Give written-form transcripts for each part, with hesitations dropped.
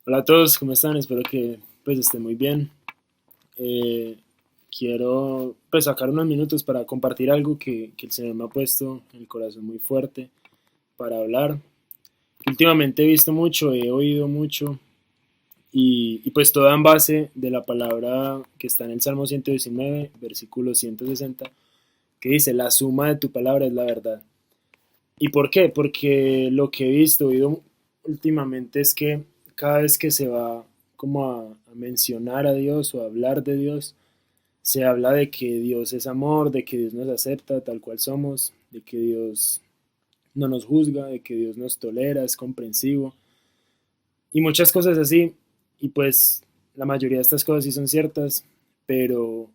Hola a todos, ¿cómo están? Espero que pues estén muy bien. Eh, Quiero pues sacar unos minutos para compartir algo que el Señor me ha puesto en el corazón muy fuerte para hablar. Últimamente he visto mucho, he oído mucho y pues todo en base de la palabra que está en el Salmo 119, versículo 160, que dice, la suma de tu palabra es la verdad. ¿Y por qué? Porque lo que he visto, oído últimamente es que cada vez que se va como a mencionar a Dios o a hablar de Dios, se habla de que Dios es amor, de que Dios nos acepta tal cual somos, de que Dios no nos juzga, de que Dios nos tolera, es comprensivo y muchas cosas así. Y pues la mayoría de estas cosas sí son ciertas, pero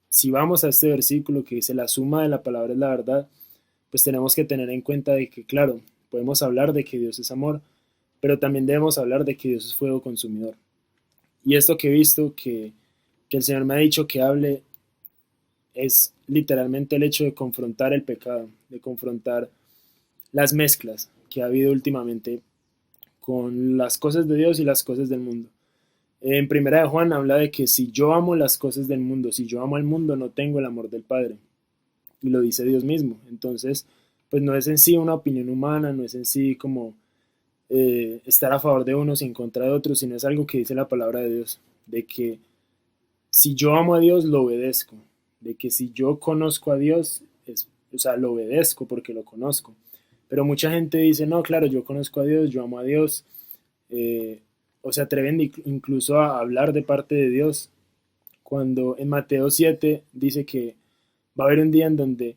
si vamos a este versículo que dice la suma de la palabra es la verdad, pues tenemos que tener en cuenta de que, claro, podemos hablar de que Dios es amor, pero también debemos hablar de que Dios es fuego consumidor. Y esto que he visto, que el Señor me ha dicho que hable, es literalmente el hecho de confrontar el pecado, de confrontar las mezclas que ha habido últimamente con las cosas de Dios y las cosas del mundo. En Primera de Juan habla de que si yo amo las cosas del mundo, si yo amo al mundo, no tengo el amor del Padre. Y lo dice Dios mismo. Entonces, pues no es en sí una opinión humana, no es en sí como estar a favor de unos y en contra de otros, sino es algo que dice la palabra de Dios, de que si yo amo a Dios, lo obedezco, de que si yo conozco a Dios, o sea, lo obedezco porque lo conozco. Pero mucha gente dice, no, claro, yo conozco a Dios, yo amo a Dios, eh, o se atreven incluso a hablar de parte de Dios, cuando en Mateo 7 dice que va a haber un día en donde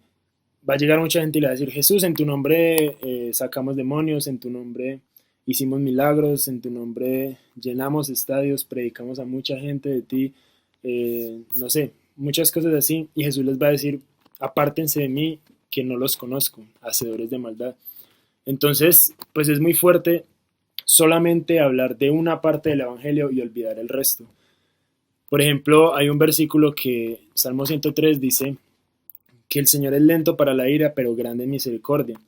va a llegar mucha gente y le va a decir, Jesús, en tu nombre sacamos demonios, en tu nombre hicimos milagros, en tu nombre llenamos estadios, predicamos a mucha gente de ti, no sé, muchas cosas así. Y Jesús les va a decir, apártense de mí, que no los conozco, hacedores de maldad. Entonces, pues es muy fuerte solamente hablar de una parte del Evangelio y olvidar el resto. Por ejemplo, hay un versículo que, Salmo 103, dice que el Señor es lento para la ira, pero grande en misericordia.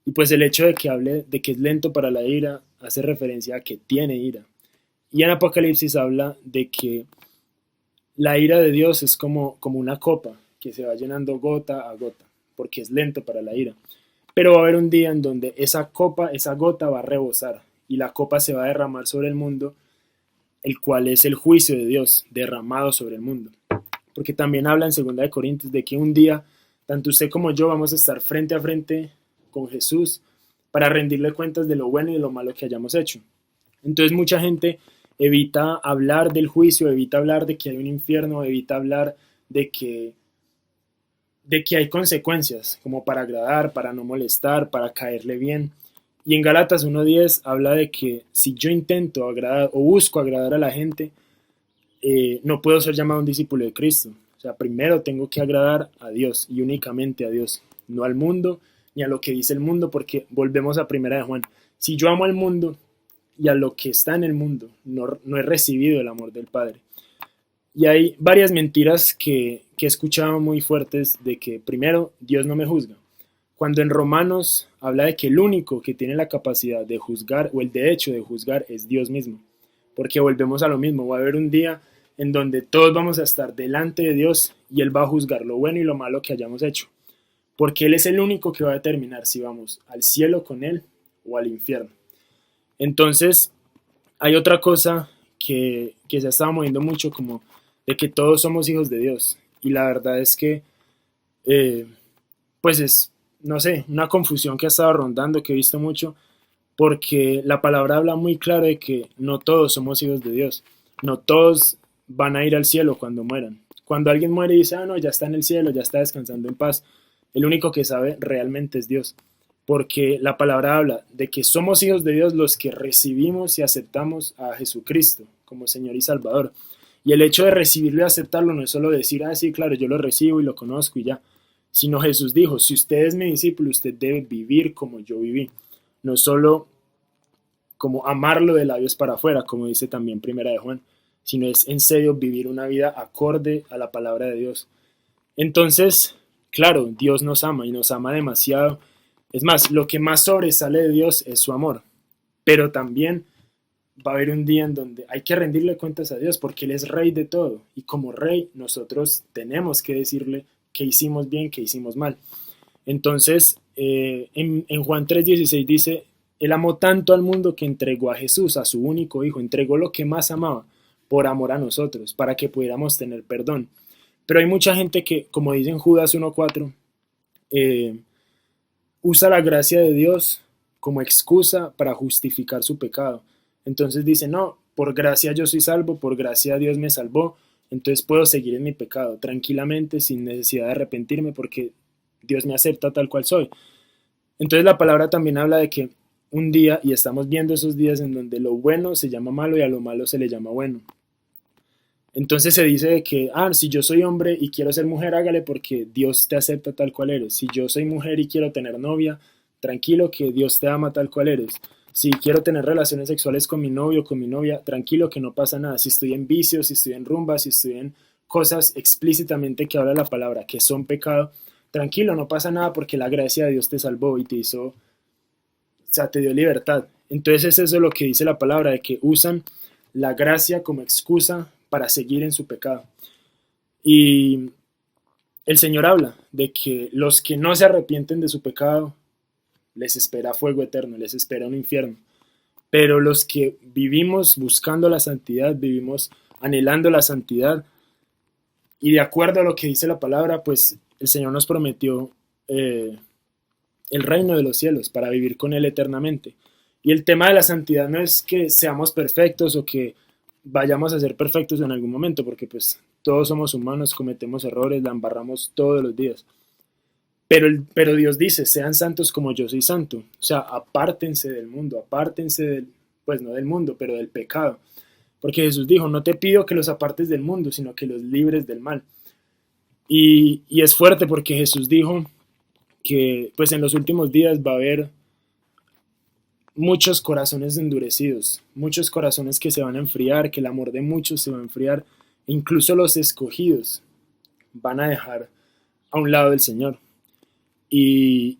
Y pues el hecho de que hable de que es lento para la ira hace referencia a que tiene ira. Y en Apocalipsis habla de que la ira de Dios es como una copa que se va llenando gota a gota, porque es lento para la ira. Pero va a haber un día en donde esa copa, esa gota va a rebosar y la copa se va a derramar sobre el mundo, el cual es el juicio de Dios derramado sobre el mundo. Porque también habla en 2 Corintios de que un día, tanto usted como yo vamos a estar frente a frente con Jesús para rendirle cuentas de lo bueno y de lo malo que hayamos hecho. Entonces mucha gente evita hablar del juicio, evita hablar de que hay un infierno, evita hablar de que hay consecuencias, como para agradar, para no molestar, para caerle bien. Y en Gálatas 1:10 habla de que si yo intento agradar o busco agradar a la gente, no puedo ser llamado un discípulo de Cristo. O sea, primero tengo que agradar a Dios y únicamente a Dios, no al mundo ni a lo que dice el mundo, porque volvemos a Primera de Juan. Si yo amo al mundo y a lo que está en el mundo, no he recibido el amor del Padre. Y hay varias mentiras que he escuchado muy fuertes de que, primero, Dios no me juzga. Cuando en Romanos habla de que el único que tiene la capacidad de juzgar o el derecho de juzgar es Dios mismo. Porque volvemos a lo mismo, va a haber un día en donde todos vamos a estar delante de Dios y Él va a juzgar lo bueno y lo malo que hayamos hecho. Porque Él es el único que va a determinar si vamos al cielo con Él o al infierno. Entonces, hay otra cosa que se ha estado moviendo mucho, como de que todos somos hijos de Dios. Y la verdad es que, eh, pues es, no sé, una confusión que ha estado rondando, que he visto mucho, porque la palabra habla muy claro de que no todos somos hijos de Dios. No todos van a ir al cielo cuando mueran. Cuando alguien muere y dice, ah, no, ya está en el cielo, ya está descansando en paz, el único que sabe realmente es Dios. Porque la palabra habla de que somos hijos de Dios los que recibimos y aceptamos a Jesucristo como Señor y Salvador. Y el hecho de recibirlo y aceptarlo no es solo decir, ah, sí, claro, yo lo recibo y lo conozco y ya. Sino Jesús dijo, si usted es mi discípulo, usted debe vivir como yo viví. No solo como amarlo de labios para afuera, como dice también Primera de Juan, sino es en serio vivir una vida acorde a la palabra de Dios. Entonces, claro, Dios nos ama y nos ama demasiado. Es más, lo que más sobresale de Dios es su amor, pero también va a haber un día en donde hay que rendirle cuentas a Dios porque Él es rey de todo y como rey nosotros tenemos que decirle que hicimos bien, que hicimos mal. Entonces, en Juan 3:16 dice, Él amó tanto al mundo que entregó a Jesús, a su único Hijo, entregó lo que más amaba por amor a nosotros, para que pudiéramos tener perdón. Pero hay mucha gente que, como dice en Judas 1:4, eh, usa la gracia de Dios como excusa para justificar su pecado. Entonces dice, no, por gracia yo soy salvo, por gracia Dios me salvó, entonces puedo seguir en mi pecado tranquilamente sin necesidad de arrepentirme porque Dios me acepta tal cual soy. Entonces la palabra también habla de que un día, y estamos viendo esos días en donde lo bueno se llama malo y a lo malo se le llama bueno. Entonces se dice de que, si yo soy hombre y quiero ser mujer, hágale porque Dios te acepta tal cual eres. Si yo soy mujer y quiero tener novia, tranquilo que Dios te ama tal cual eres. Si quiero tener relaciones sexuales con mi novio o con mi novia, tranquilo que no pasa nada. Si estoy en vicios, si estoy en rumbas, si estoy en cosas explícitamente que habla la palabra que son pecado, tranquilo, no pasa nada porque la gracia de Dios te salvó y te hizo, o sea, te dio libertad. Entonces es eso lo que dice la palabra, de que usan la gracia como excusa para seguir en su pecado. Y el Señor habla de que los que no se arrepienten de su pecado, les espera fuego eterno, les espera un infierno. Pero los que vivimos buscando la santidad, vivimos anhelando la santidad, y de acuerdo a lo que dice la palabra, pues el Señor nos prometió el reino de los cielos para vivir con Él eternamente. Y el tema de la santidad no es que seamos perfectos o que vayamos a ser perfectos en algún momento, porque pues todos somos humanos, cometemos errores, la embarramos todos los días. Pero Dios dice, sean santos como yo soy santo. O sea, apártense del mundo, apártense del, pues no del mundo, pero del pecado. Porque Jesús dijo, no te pido que los apartes del mundo, sino que los libres del mal. Y es fuerte porque Jesús dijo que pues en los últimos días va a haber muchos corazones endurecidos, muchos corazones que se van a enfriar, que el amor de muchos se va a enfriar, e incluso los escogidos van a dejar a un lado del Señor. Y,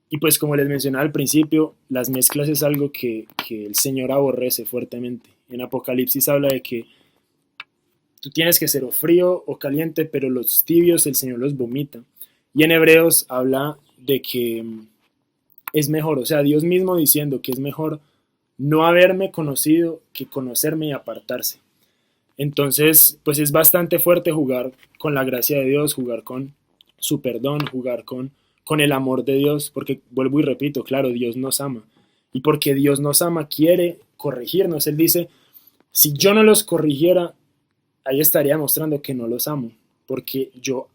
y pues como les mencionaba al principio, las mezclas es algo que el Señor aborrece fuertemente. En Apocalipsis habla de que tú tienes que ser o frío o caliente, pero los tibios el Señor los vomita. Y en Hebreos habla de que es mejor, o sea, Dios mismo diciendo que es mejor no haberme conocido que conocerme y apartarse. Entonces, pues es bastante fuerte jugar con la gracia de Dios, jugar con su perdón, jugar con el amor de Dios, porque vuelvo y repito, claro, Dios nos ama. Y porque Dios nos ama, quiere corregirnos. Él dice, si yo no los corrigiera, ahí estaría mostrando que no los amo, porque yo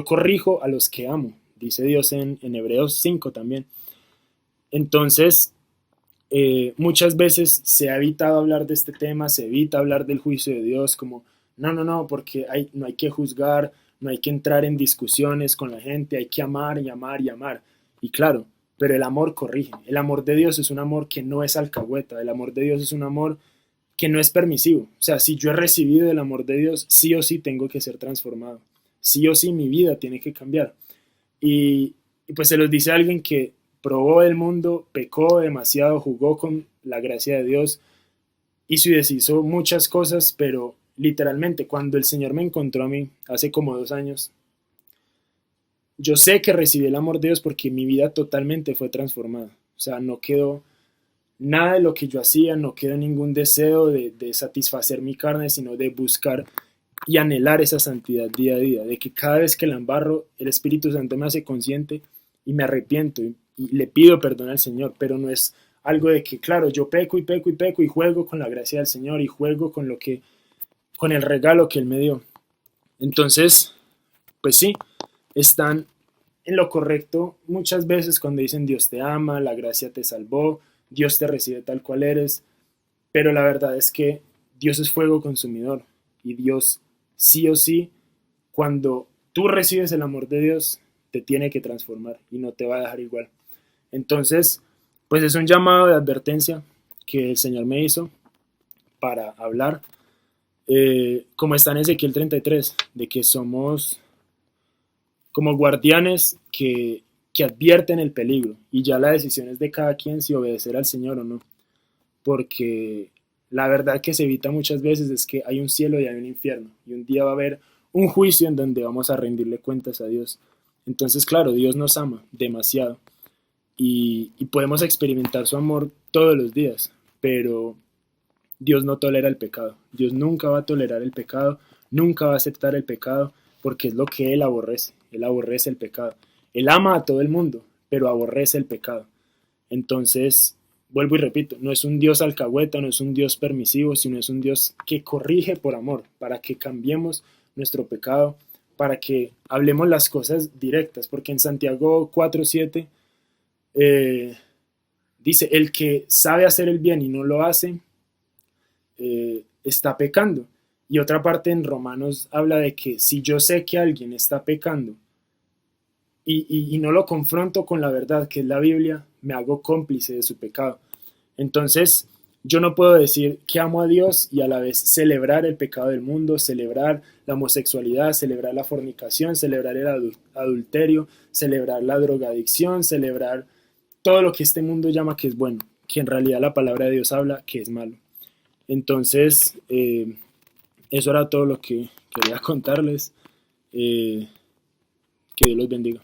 corrijo a los que amo, dice Dios en Hebreos 5 también. Entonces, muchas veces se ha evitado hablar de este tema, se evita hablar del juicio de Dios, como, no, porque no hay que juzgar, no hay que entrar en discusiones con la gente, hay que amar y amar y amar. Y claro, pero el amor corrige. El amor de Dios es un amor que no es alcahueta, el amor de Dios es un amor que no es permisivo. O sea, si yo he recibido el amor de Dios, sí o sí tengo que ser transformado. Sí o sí mi vida tiene que cambiar. Y pues se los dice a alguien que probó el mundo, pecó demasiado, jugó con la gracia de Dios, hizo y deshizo muchas cosas, pero literalmente cuando el Señor me encontró a mí hace como 2 años, yo sé que recibí el amor de Dios porque mi vida totalmente fue transformada. O sea, no quedó nada de lo que yo hacía, no quedó ningún deseo de satisfacer mi carne, sino de buscar y anhelar esa santidad día a día, de que cada vez que la embarro, el Espíritu Santo me hace consciente y me arrepiento y le pido perdón al Señor, pero no es algo de que, claro, yo peco y peco y peco y juego con la gracia del Señor y juego con con el regalo que Él me dio. Entonces, pues sí, están en lo correcto muchas veces cuando dicen Dios te ama, la gracia te salvó, Dios te recibe tal cual eres, pero la verdad es que Dios es fuego consumidor y Dios sí o sí, cuando tú recibes el amor de Dios, te tiene que transformar y no te va a dejar igual. Entonces, pues es un llamado de advertencia que el Señor me hizo para hablar, como está en Ezequiel 33, de que somos como guardianes que advierten el peligro y ya la decisión es de cada quien si obedecer al Señor o no, porque La verdad que se evita muchas veces es que hay un cielo y hay un infierno, y un día va a haber un juicio en donde vamos a rendirle cuentas a Dios. Entonces, claro, Dios nos ama demasiado y podemos experimentar su amor todos los días, pero Dios no tolera el pecado. Dios nunca va a tolerar el pecado, nunca va a aceptar el pecado, porque es lo que Él aborrece. Él aborrece el pecado. Él ama a todo el mundo, pero aborrece el pecado. Entonces, vuelvo y repito, no es un Dios alcahueta, no es un Dios permisivo, sino es un Dios que corrige por amor, para que cambiemos nuestro pecado, para que hablemos las cosas directas, porque en Santiago 4:7 dice, el que sabe hacer el bien y no lo hace, está pecando. Y otra parte en Romanos habla de que si yo sé que alguien está pecando y no lo confronto con la verdad, que es la Biblia, me hago cómplice de su pecado. Entonces, yo no puedo decir que amo a Dios y a la vez celebrar el pecado del mundo, celebrar la homosexualidad, celebrar la fornicación, celebrar el adulterio, celebrar la drogadicción, celebrar todo lo que este mundo llama que es bueno, que en realidad la palabra de Dios habla que es malo. Entonces, eso era todo lo que quería contarles. Que Dios los bendiga.